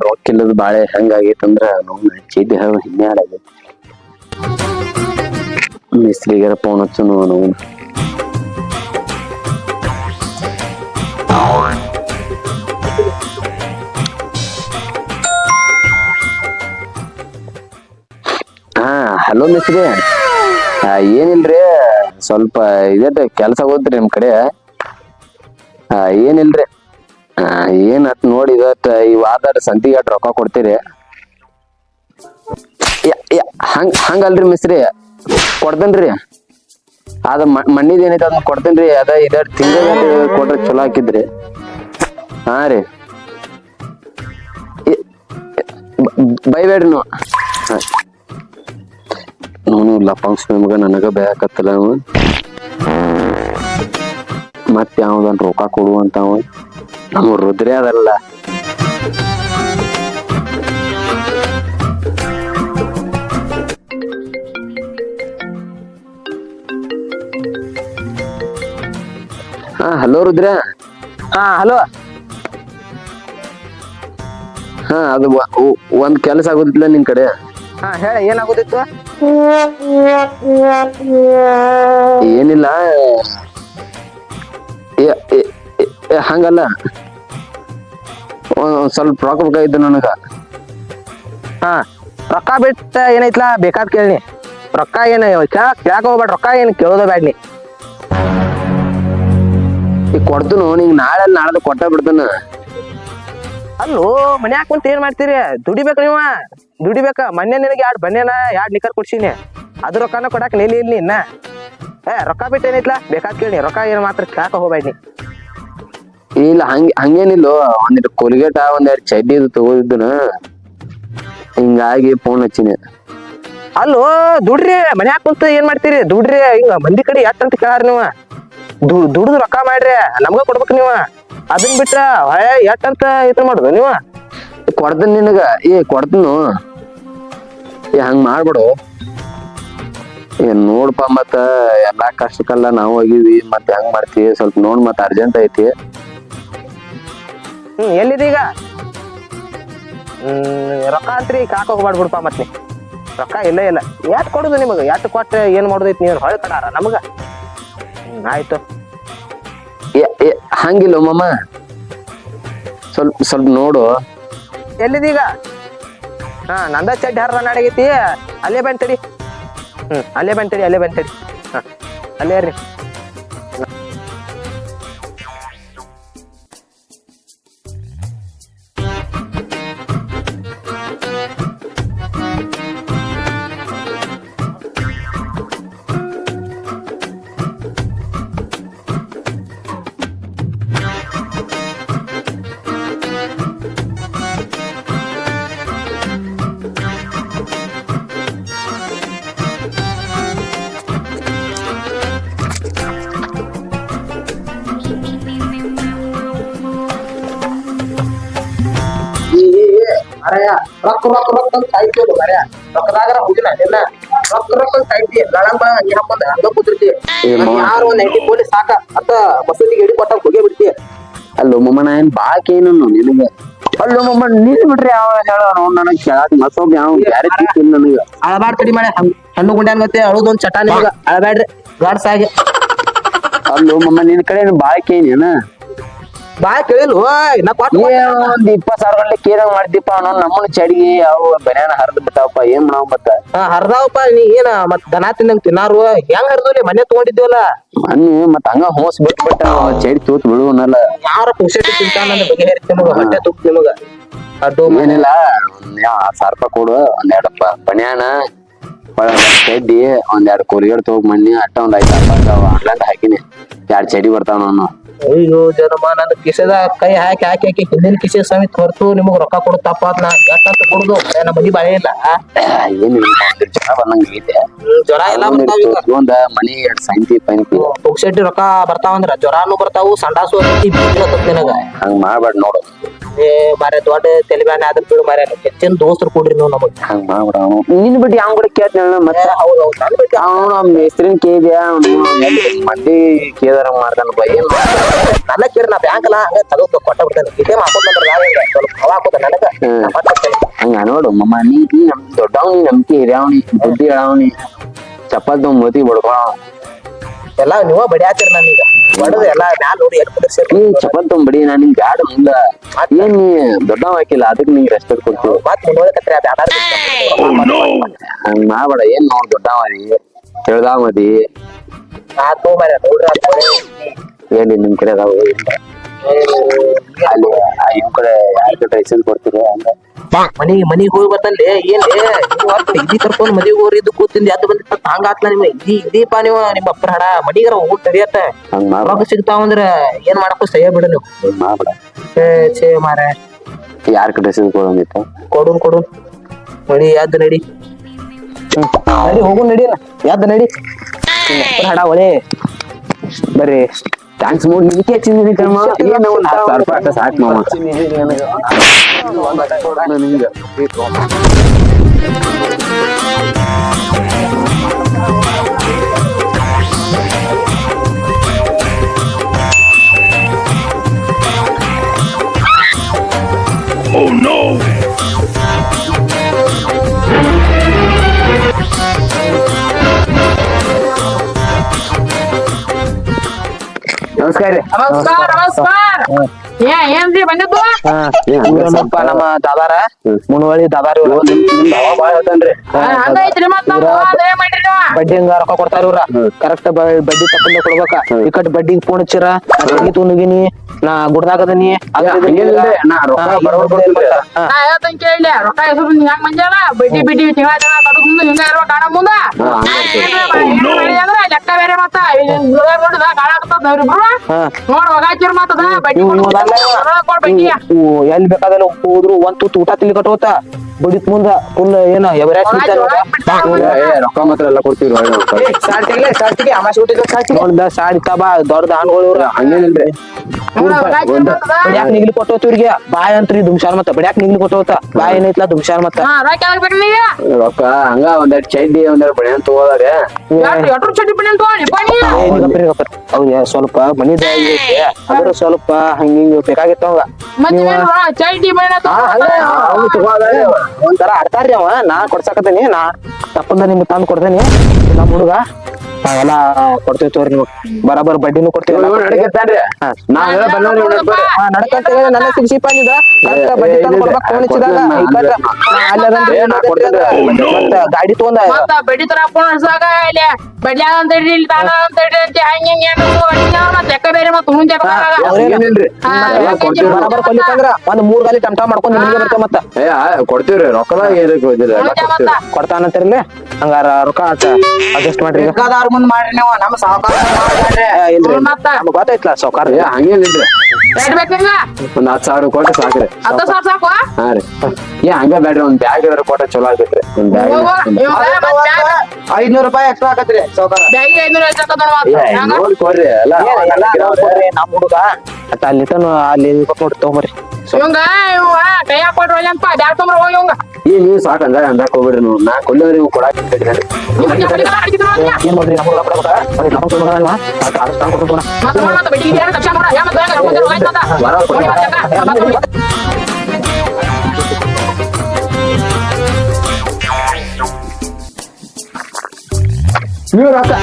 ರೊಕ್ಕಿಲ್ಲದ ಬಾಳೆ ಹೆಂಗಾಗೈತಂದ್ರ ಚಿದ್ದಿ ಹಿಂಗಾಡಾಗೈತಿ. ಮಿಸ್ತ್ರಿಗಾರ ಫೋನ್ ಹಚ್ಚು ನಾವು. ಹಲೋ ಮಿಸ್ತ್ರಿ, ಏನಿಲ್ರಿ ಸ್ವಲ್ಪ ಇದ ಕೆಲ್ಸ ಹೋದ್ರಿ ನಿಮ್ ಕಡೆ. ಏನಿಲ್ರಿ, ಏನ್ ಅತ್ ನೋಡಿ ಇವತ್ ಈ ವಾರ ಸಂತಿಗೆ ಅಟ್ ರೊಕ್ಕ ಕೊಡ್ತೀರಿ? ಹಂಗಲ್ರಿ ಮಿಸ್ತ್ರಿ, ಕೊಡ್ತೇನ್ರಿ. ಅದ ಮಣ್ಣಿದ ಏನೈತಿ ಅದನ್ನ ಕೊಡ್ತೇನ್ರಿ. ಅದ ಇದ ತಿಂಗಳ ಕೊಟ್ರೆ ಚಲೋ ಹಾಕಿದ್ರಿ. ಹಾ ರೀ, ಬೈಬೇಡ್ರಿ ನೀವು. ನೋನು ಲಪಂಗ್ಸ್ ನಿಮ್ಗ ನನಗ ಬೇಕತ್ತಲ್ಲ ಅವ. ಮತ್ ಯಾವ್ದನ್ ರೊಕ್ಕ ಕೊಡುವಂತಾವ ನಮ್ಮ ರುದ್ರೇ ಅದಲ್ಲ. ಹಲೋ ರುದ್ರ. ಹಲೋ. ಅದು ಒಂದ್ ಕೆಲಸ ಆಗುದಿಲ್ಲ ನಿನ್ ಕಡೆ. ಹೇಳ, ಏನಾಗುದಿತ್ತು? ಏನಿಲ್ಲ, ಹಂಗಲ್ಲ, ಸ್ವಲ್ಪ ರೊಕ್ಕ ಬೇಕಾಗಿತ್ತು ನನಗ. ರೊಕ್ಕ ಬಿಟ್ಟ ಏನೈತ್ಲಾ ಬೇಕಾದ್ ಕೇಳಿ. ರೊಕ್ಕ ಏನ್ ಕೇಳಕ್ ಹೋಗ್ಬೇಡ, ರೊಕ್ಕ ಏನ್ ಕೇಳೋದ ಬ್ಯಾಡ್ನಿ. ಈಗ ಕೊಡ್ತನು, ನಿಂಗ್ ನಾಳೆ ಕೊಟ್ಟ ಬಿಡ್ತಾನ. ಅಲ್ಲೋ ಮನ್ಯಾಗ ಕುಂತ ಏನ್ ಮಾಡ್ತೀರಿ? ದುಡಿಬೇಕ ನೀವ, ದುಡಿಬೇಕ. ಮೊನ್ನೆ ನಿನಗೆ 2 ಬನ್ನೇನ 2 ನಿಕ್ಕರ್ ಕೊಡ್ಸೀನಿ. ಅದ್ರ ರೊಕ್ಕನ ಕೊಡಾಕ್ ನಿಲ್ಲಿ ಇಲ್ಲಿ ಇನ್ನ. ರೊಕ್ಕ ಬಿಟ್ಟು ಏನೈತ್ಲಾ ಬೇಕಾದ್ ಕೇಳಿ. ರೊಕ್ಕ ಏನ್ ಮಾತ್ರ ಕೇಳಾಕ ಹೋಗ್ಬೇಡ್ನಿ. ಇಲ್ಲ ಹಂಗೇನಿಲ್ಲ, ಒಂದಿಟ್ಟು ಕೋಲ್ಗೇಟ 1-2 ಚಡ್ಡಿ ತಗೋದಿದ್ದನ, ಹಿಂಗಾಗಿ ಫೋನ್ ಹಚ್ಚಿನಿ. ಅಲ್ಲೋ ದುಡ್ರಿ, ಮನ್ಯಾಗ ಕುಂತ ಏನ್ ಮಾಡ್ತೀರಿ? ದುಡ್ರಿ, ಹಿಂಗ ಮಂದಿ ಕಡೆ ಎಟ್ ಅಂತ ಕೇಳಾರ ನೀವು. ದುಡ್ದು ರೊಕ್ಕ ಮಾಡ್ರಿ, ನಮ್ಗ ಕೊಡ್ಬೇಕು ನೀವು. ಅದನ್ ಬಿಟ್ರ ಎಟ್ ಅಂತ ಇದ್ ಮಾಡುದು ನೀವು. ಕೊಡ್ತೀನಿ ನಿನಗ, ಕೊಡ್ತೀನು. ಹಂಗ ಮಾಡ್ಬಿಡು. ನೋಡ್ಪ, ಮತ್ತ ಎಲ್ಲಾ ಕಷ್ಟಕ್ಕಲ್ಲ ನಾವು ಹೋಗಿವಿ, ಮತ್ತೆ ಹೆಂಗ್ ಮಾಡ್ತೀವಿ ಸ್ವಲ್ಪ ನೋಡ್. ಮತ್ತ ಅರ್ಜೆಂಟ್ ಐತಿ. ಎಲ್ಲಿದೀಗ? ರೊಕ್ಕ ಅಂತ್ರಿ ಕಾಕ ಹೋಗ್ಬಾಡ್ಬಿಡ್ಪ. ಮತ್ ರೊಕ್ಕ ಇಲ್ಲ ಎಟ್ ಕೊಡುದು ನಿಮಗ? ಎಟ್ ಕೊಟ್ರೆ ಏನ್ ಮಾಡುದೈತಿ? ನೀವ್ ಹೊಳ್ ಕಡಾರ ನಮಗ. ಆಯ್ತು. ಹಂಗಿಲ್ಲ ಮಮ್ಮ, ಸ್ವಲ್ಪ ನೋಡು. ಎಲ್ಲಿದೀಗ? ನಂದ ಚಡ್ಡಿ ಹರ್ರ ನಾಡಗೈತಿ. ಅಲ್ಲೇ ಬಂತಡಿ. ಅಲ್ಲೇ ಬಂತಡಿ. ಅಲ್ಲೇ ರೀ. ರೊಕ್ಕ ಅಂತ ಸಾಯ್ತೋದು ಮರ್ಯ. ರೊಕ್ಕದಾಗರ ಹೋಗಿಲ್ಲ ಎಲ್ಲ. ರೊಕ್ಕ ಸಾಯ್ತಿ ಗಳಂಗ್ ಬಳಂಗ್ ಅಂಗಿ ಹಾಕೊಂಡ್ ಹಂಗ ಕೂತಿರ್ತಿ. ಯಾರು 90 ಕೋಟಿ ಸಾಕ ಅತ್ತ ಮಸೂದಿಗೆ ಎಡಿ ಕೊಟ್ಟಾಗ ಹೋಗೇ ಬಿಡ್ತಿ. ಅಲ್ಲೋ ಮಮ್ಮ, ನಾ ಏನ್ ಬಾಕೇನು ನಿನಗ? ಅಲ್ಲೋ ಮಮ್ಮ, ನೀನ್ ಬಿಟ್ರಿ ಯಾವ ಹೇಳೋ ನನಗ್ ಕೇಳಾಕ್ ಮಸೋಬ್ ಯಾವ ಬ್ಯಾರೆ ತಿಳ್ತಿಲ್ಲ ನನಗ. ಅಳಬಾಡ್ ತಡಿ ಮನೆ, ಹೆಣ್ಣು ಗುಂಡ್ಯಾನ್ ಮತ್ತೆ ಅಳುದೊಂದ್ ಚಟ ನಿಮಗ. ಅಳಬ್ಯಾಡ್ರಿ ಗಾಡ್ಸ್ ಆಗಿ. ಅಲ್ಲೋ ಮಮ್ಮ, ನಿನ್ ಕಡೆ ಬಾಕೇನೇನ? ಬಾ ಕೇಳಿಲ್ವ? ಒಂದ್ 20,000 ಗಂಟೆ ಕೇರಂಗ್ ಮಾಡ್ತಿಪ್ಪ. ನಮ್ಮನ್ನ ಚಡಿಗೆ ಅವು ಬನ್ಯಾನ ಹರಿದ್ ಬಿಟ್ಟಾವಪ್ಪ. ಏನ್ ಮಾಡಾವ್ ಮತ್ತ? ಹರ್ದಾವಪ್ಪ. ನೀ ಏನ ಮತ್ ದನ ತಿನ್ನಂಗ್ ತಿನ್ನಾರು? ಹೆಂಗ್ ಹರ್ದೋಲಿ? ಮನೆ ತಗೊಂಡಿದ್ದೀವಲ್ಲ ಮನ್ನಿ, ಮತ್ ಹಂಗ ಹೋಸ್ ಬಿಟ್ಟ ಚಡಿ ತೂತ್ ಬಿಡುವನಲ್ಲ. ಯಾರ ಪುಕ್ಷಟಿ ತಿಂತಾನ ಬಗೆಹರಿತ ನಿಮಗ. ಹೊಟ್ಟೆ ತುಪ್ಪ ನಿಮಗ. ಅಡ್ಡು ಏನಿಲ್ಲ, 1000 ರೂಪಾಯಿ ಕೊಡು. 1-2 ಬನ್ಯಾನ, ಚಡ್ಡಿ, 1-2 ಕೋಲ್ಗೇಟ್ ತಗೋಗ್ ಮಣ್ಣಿ ಅಟ್ಟ. 1 5,000 ರೂಪಾಯಿ ಆನ್ಲೈನ್ ಹಾಕಿನಿ. 2 ಚಡಿ ಬರ್ತಾವ ನಾನು. ಅಯ್ಯೋ ಜನಮ್ಮ, ನನ್ನ ಕಿಸೆದ ಕೈ ಹಾಕಿ ಹಿಂದಿನ ಕಿಸೆ ಸಮೇತ ಹೊರತು ನಿಮಗ್ ರೊಕ್ಕ ಕೊಡು ತಪ್ಪಾತ್ನ. ಎಷ್ಟಂತ ಕೊಡುದು? ನಮ್ಮ ಮನಿ ಬಾಳೆ ಇಲ್ಲ. ಏನಿಲ್ಲ, ಜ್ವರ ಬಂದಂಗ ಐತೆ. ಜ್ವರ ಎಲ್ಲ ಒಂದ ಮನಿ 2 ಸಂತಿ ಪಂತಿ ಪುಕ್ಷಟಿ ರೊಕ್ಕ ಬರ್ತಾವಂದ್ರ ಜ್ವರಾನು ಬರ್ತಾವು, ಸಂಡಾಸು ನಿನಗ. ಹಂಗ ಮಾಡ್ಬೇಡ ನೋಡು. ಮಾರ ದೊಡ್ಡ ತೆಲಿಬ್ಯಾನೆ ಆದ್ರ ಬಿಡು ಮಾರ. ಹೆಚ್ಚಿನ ದೋಸ್ತರು ಕೊಡ್ರಿ ನೀವು ನಮಗ್. ಹಂಗ ಮಾಡ್ಬೇಡ. ನಿನ್ ಬಿಟ್ಟು ಯಾವ ಕೂಡ ಕೇಳ್ತ ಮತ್ತೆ? ಹೌದು, ಮೇಸ್ತ್ರಿನ್ ಕೇಳಿದ್ಯಾ? ಮಂದಿ ಕೇದಾರ ಮಾಡ್ತಾನಪ್ಪ. ಏನ್ ನನ್ನ ಕೇಳಿ ನಾ ಬ್ಯಾಂಕ್ ಅಲ್ಲ ಹಂಗ ತಗೋ ಕೊಟ್ಟ ಬಿಡ್ತೇನೆ ಇದೇ ಮಾಡ್ಕೊಂಡ್ರೆ ಸ್ವಲ್ಪ ಹವಾ ಹಾಕೋದ ನನಗ ನಾ ಮತ್ತ್ ಹೋಗ್ತೇನೆ. ಹಂಗ ನೋಡು ಮಮ್ಮ ನೀ ನಮ್ ದೊಡ್ಡವನಿ ನಂಬಿಕೆ ಹಿರಿಯವನಿ ಬುದ್ಧಿ ಹೇಳವನಿ ಚಪ್ಪಲ್ ಮೋತಿ ಬಡ್ಕೊ ಎಲ್ಲಾ ನೀವ ಬಡಿಯಾತಿರ್ ನನಗ ಬಡದು ಎಲ್ಲಾ ಮ್ಯಾಲ ನೋಡಿ ಎಲ್ಲಿ ಕುದಿರ್ಸಿರ್ ನೀ ಚಪ್ಪಲ್ ಬಡಿ ನಾನ್ ನಿಂಗ್ ಬ್ಯಾಡ ಮುಂದ ಏನ್ ನೀ ದೊಡ್ಡವ ಹಾಕಿಲ್ಲ ಅದಕ್ಕೆ ನಿಂಗೆ ರೆಸ್ಪೆಕ್ಟ್ ಕೊಡ್ತೀವಿ ಮತ್ ಮುಂದೋಗತ್ರಿ ಬ್ಯಾಡ ಹಂಗ ಮಾಡ್ಬೇಡ ಏನ್ ನೋಡ್ ದೊಡ್ಡವದಿ ತಿಳಿದಾವ ಮದಿ ನಾ ತಗೊಂಬಾರ ನೋಡ್ರಿ ಹೇಳಿ ನಿಮ್ ಕಡೆ ಅದಾವ ಅಲ್ಲಿ ಇವ್ ಕಡೆ ಯಾರ ಕಡೆ ಹೆಸರು ಕೊಡ್ತೀರಿ ಹಂಗ ಮನಿಗ್ ಹೋಗಿ ಬರ್ತಲ್ಲಿ ಏನ್ ಇದಿ ಕರ್ಕೊಂಡ್ ಮದಿಗೆ ಹೋಗ್ರಿ ಇದು ಕೂತಿಂದ ಯಾವ್ದು ಬಂದಿತ್ತ ಹಂಗ ಆತ್ಲ ನಿಮ್ಮ ಇದೀಪ ನೀವು ನಿಮ್ಮ ಅಪ್ಪರ ಹಡ ಮಡಿಗರ ಊಟ ತಡಿಯತ್ತ ಹಂಗ ಮಾಡ್ಬೇಡ ರೊಕ್ಕ ಸಿಗ್ತಾವಂದ್ರ ಏನ್ ಮಾಡಕ್ಕೂ ಸಹ್ಯ ಬಿಡು ನೀವು ಹಂಗ್ ಮಾಡ್ಬೇಡ ಛೇ ಮಾರ ಯಾರ ಕಡೆ ಹೆಸರು ಕೊಡಂಗಿತ್ತ ಕೊಡು ಮಡಿ ಯಾವ್ದು ನಡಿ ನಡಿ ಹೋಗು ನಡಿ ಯಾವ್ದು ನಡಿ ಅಪ್ಪರ ಹಡ ಒಳೆ ಬರ್ರಿ ಥ್ಯಾಂಕ್ಸ್ ಮೂಡ್ ನಿಮ್ಗೆ ಹಚ್ಚಿದ್ದೀನಿ ಕಮ್ಮ ಏನು ಒಂದು 10,000 ರೂಪಾಯಿ ಅಷ್ಟ ಸಾಕು ಮಾಮ ನಿಮ್ಗೆ ನಮಸ್ಕಾರ ರೀ ನಮಸ್ಕಾರ ಏನ್ರಿ ಬಂದಿದ್ದು ಏನಪ್ಪ ನಮ್ಮ ದಾದಾರ ಮುನವಳ್ಳಿ ದಾದಾರ ಇವ್ರು ನಿಮ್ದು ಹವಾ ಬಾಳ ಹೇಳ್ತಾನ್ರಿ ಹಂಗೈತ್ರಿ ಮತ್ತ ಅದೇ ಮಾಡ್ರಿ ನೀವು ಬಡ್ಡಿ ಹಂಗ ರೊಕ್ಕ ಕೊಡ್ತಾರ ಇವ್ರ ಕರೆಕ್ಟ್ ಬಡ್ಡಿ ತಪ್ಪಂದ ಕೊಡ್ಬೇಕ ಇಕ್ಕಟ್ ಬಡ್ಡಿಗೆ ಫೋನ್ ಹಚ್ಚಿರ ತುನುಗಿನಿ ನಾ ಗುಡ್ದಾಗದನಿ ನಾ ರೊಕ್ಕ ಬರೋಬ್ಬರ್ ಕೊಡ್ತೀನಿ ನಾ ಹೇಳ್ತಂಗ್ ಕೇಳಿ ರೊಕ್ಕ ಹೆಸರು ಹೆಂಗ್ ಮಂಜಾಲ ಬಡ್ಡಿ ತಿಂಗಳ ಕಡದ ಮುಂದೆ ಹಿಂಗ ಇರುವ ಕಾಣ ಮುಂದ ಅಂದ್ರೆ ಲೆಕ್ಕ ಬೇರೆ ಮತ್ತ ನೋಡಿದ ಕಾಣ ಆಗ್ತದ ಅವ್ರಿಬ್ರು ನೋಡ್ ಹೋಗಾಚಿರ್ ಮತ್ತದ ಬಡ್ಡಿ ಕೊಡ್ಬೇಕಿ ಎಲ್ಲಿ ಬೇಕಾದಲ್ಲ ಹೋದ್ರು ಒಂದ್ ತುತ್ತು ಊಟ ತಿಳಿ ಕಟ್ಟೋತ ಬಡಿತ್ ಮುಂದ ಫುಲ್ ಏನ ರೊಕ್ಕ ಮಾತ್ರ ಎಲ್ಲ ಕೊಡ್ತೀವಿ ನೋಡ್ದ ಸಾಡಿ ತಬಾ ದೊಡ್ಡ ಹಾನ್ಗಳು ಇವ್ರ ಹಂಗೇನಿಲ್ರಿ ಬಡ್ಯಾಕ್ ನಿಗ್ಲಿ ಕೊಟ್ಟೋತ್ ಇವ್ರಿಗೆ ಬಾಯ್ ಅಂತ್ರಿ ದುಮ್ಶಾರ್ ಮತ್ತ ಬಡ್ಯಾಕ್ ನಿಗ್ಲಿ ಕೊಟ್ಟೋತ ಬಾಯ್ ಏನೈತ್ಲ ದುಮ್ಶಾರ್ ಮತ್ತ ರೊಕ್ಕ ಆಗ್ಬೇಕು ನೀಗ ರೊಕ್ಕ ಹಂಗ ಒಂದೆರಡು ಚಡ್ಡಿ ಒಂದೆರಡು ಬಣ್ಣ ತಗೋದಾರೆ ಎಟ್ರು ಚಟಿ ಪಣಿ ತಗೊಂಡಿ ಪಣಿ ಹೌದ ಸ್ವಲ್ಪ ಮನಿದ ಅದ್ರ ಸ್ವಲ್ಪ ಹಂಗಿಂಗ್ ಬೇಕಾಗಿತ್ತವಂಗ ಮತ್ತೆ ಚೈಟಿ ಬಣ್ಣ ಒಂಥರ ಆಡ್ತಾರ್ರಿ ಅವ ನಾ ಕೊಡ್ಸಾಕತ್ತೇನಿ ನಾ ತಪ್ಪಂದ ನಿಮ್ಗೆ ತಂದ್ ಕೊಡ್ತೇನಿ ನಮ್ಮ ಹುಡುಗ ನಾವೆಲ್ಲ ಕೊಡ್ತೇವ್ ತೋರಿ ನೀವು ಬರಾಬರ್ ಬಡ್ಡಿನೂ ಕೊಡ್ತೇವೆ ನಡ್ಕಂತ ನನ್ನ ಸಿಗ್ಸಿಪ್ಪ ಬಡ್ಡಿ ತಂದ್ ಕೊಡ್ಬೇಕು ಫೋನ್ ಹಚ್ಚಿದಾಗ ಮತ್ತ ಗಾಡಿ ತಗೊಂಡ ಮತ್ತ ಬಡ್ಡಿ ತರ ಪುಣಸಾಗ ಇಲ್ಲಿ ಬಡ್ಲಿ ಅಂತ ಹೇಳಿ ಇಲ್ಲಿ ತಾನ ಅಂತ ಹೇಳಿ ಹಂಗೆ ಮತ್ತ ಲೆಕ್ಕ ಬೇರೆ ಮತ್ತ ಮುಂದೆ ಬರಾಬರ್ ಕೊಲ್ಲಿಕಂದ್ರ ಒಂದ್ 3 ಗಾಲಿ ಟಮಟ ಮಾಡ್ಕೊಂಡ್ ನಿಮ್ಗೆ ಬರ್ತೇವೆ ಮತ್ತ ಕೊಡ್ತೀವ್ರಿ ರೊಕ್ಕದಾಗ ಕೊಡ್ತಾನಂತಿರ್ಲಿ ಹಂಗಾರ ರೊಕ್ಕ ಅಡ್ಜಸ್ಟ್ ಮಾಡ್ರಿ ಮುಂದ್ ಮಾಡ್ರಿ ನೀವು ನಮ್ಮ ಸಾವುಕಾರ ಇಲ್ರಿ ಮತ್ತ ಗೊತ್ತೈತ್ಲ ಸಾವ್ಕಾರ ಹಂಗೇನಿಲ್ರಿ ರೇಟ್ ಬೇಕಂಗ ಒಂದ್ 10,000 ಕೊಟ್ರೆ ಸಾಕ್ರಿ 10,000 ಸಾಕು ಹಾ ರೀ ಹಂಗ ಬ್ಯಾಡ್ರಿ ಒಂದ್ ಬ್ಯಾಗ್ ಇದ್ರ ಕೊಟ್ರೆ ಚಲೋ ಆಗತ್ರಿ ಒಂದ್ ಬ್ಯಾಗ್ 500 ರೂಪಾಯಿ ಎಕ್ಸ್ಟ್ರಾ ಆಗತ್ರಿ ಸಾವುಕಾರ ಬ್ಯಾಗಿ 500 ನೋಡಿ ಕೊಡ್ರಿ ಎಲ್ಲ ನಮ್ ಹುಡುಗ ಅತ್ತ ಅಲ್ಲಿ ತನ ಅಲ್ಲಿ ನೋಡಿ ತಗೊಂಬರ್ರಿ ಇವಂಗ ಕೈ ಹಾಕೊಟ್ರು ಅಂತ ಬ್ಯಾಗ್ ತೊಂಬ್ರ ಹೋಗಿ ಇವಂಗ ನೀವು ಸಾಕ್ ಅಂದಾಗ ಹೋಗ್ಬಿಡ್ರಿ ನೀವು ನಾ ಕೊಲ್ಲೋದ್ರಿ ನೀವು ಕೊಡಾಕ್ ಏನ್ ಮಾಡ್ರಿ ನಮ್ಮ ಹುಡುಗ ಮತ್ತೆ ಬಡ್ಡಿ ತಕ್ಷಣ ನೋಡ ನೀವು ರೊಕ್ಕ